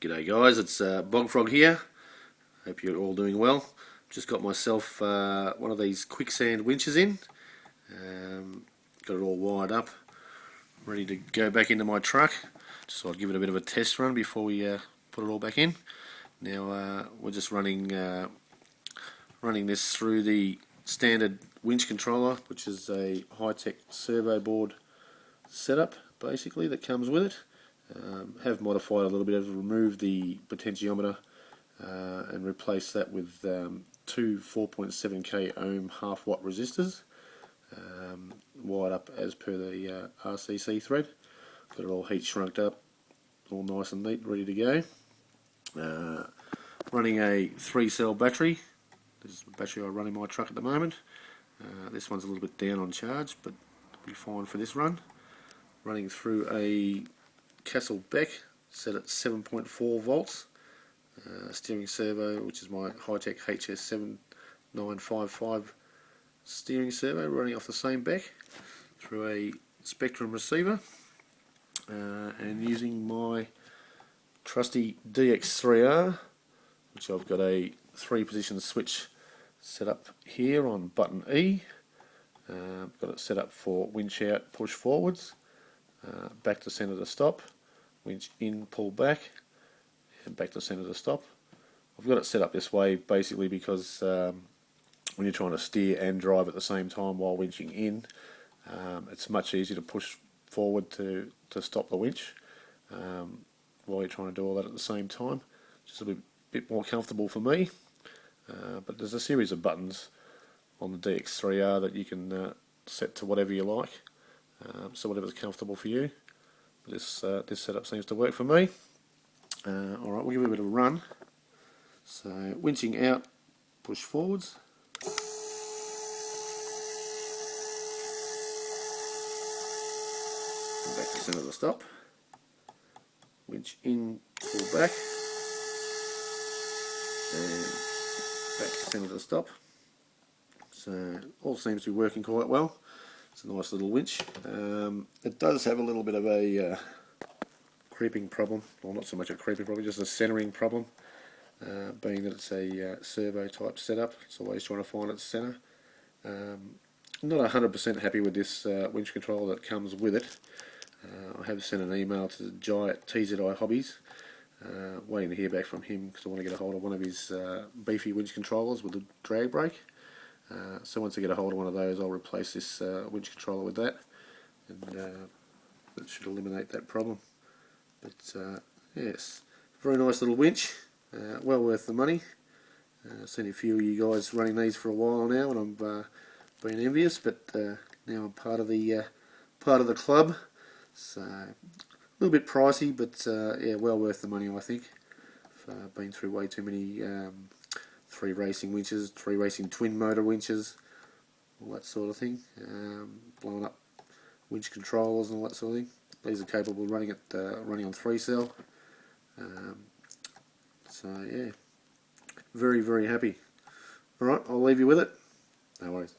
G'day guys, it's Bog Frog here. Hope you're all doing well. Just got myself one of these Quicksand winches in. Got it all wired up, ready to go back into my truck. Just thought I'd give it a bit of a test run before we put it all back in. Now we're just running this through the standard winch controller, which is a high-tech servo board setup basically that comes with it. Have modified a little bit, have removed the potentiometer and replaced that with two 4.7k ohm half watt resistors, wired up as per the RCC thread. Got it all heat shrunked up, all nice and neat, ready to go. Running a 3-cell battery. This is the battery I run in my truck at the moment. This one's a little bit down on charge, but it'll be fine for this run. Running through a Castle Beck set at 7.4 volts, steering servo, which is my high-tech HS7955 steering servo, running off the same Beck through a Spectrum receiver, and using my trusty DX3R, which I've got a 3-position switch set up here on button E. Got it set up for winch out, push forwards, back to centre to stop, winch in, pull back, and back to centre to stop. I've got it set up this way basically because when you're trying to steer and drive at the same time while winching in, it's much easier to push forward to stop the winch while you're trying to do all that at the same time. Just a bit more comfortable for me. But there's a series of buttons on the DX3R that you can set to whatever you like, so whatever's comfortable for you. This setup seems to work for me. Alright, we'll give it a bit of a run. So winching out, push forwards. And back to centre of the stop. Winch in, pull back. And back to centre of the stop. So all seems to be working quite well. It's a nice little winch. It does have a little bit of a creeping problem, well, not so much a creeping problem, just a centering problem, being that it's a servo type setup. It's always trying to find its center. I'm not 100% happy with this winch controller that comes with it. I have sent an email to Jai at TZI Hobbies, waiting to hear back from him because I want to get a hold of one of his beefy winch controllers with a drag brake. So once I get a hold of one of those, I'll replace this winch controller with that, and that should eliminate that problem. But yes, very nice little winch, well worth the money. I've seen a few of you guys running these for a while now, and I've been envious. But now I'm part of the club, so a little bit pricey, but yeah, well worth the money, I think. I've been through way too many 3 racing winches, 3 racing twin motor winches, all that sort of thing, blowing up winch controllers and all that sort of thing. These are capable of running on 3-cell. So yeah, very, very happy. Alright, I'll leave you with it. No worries.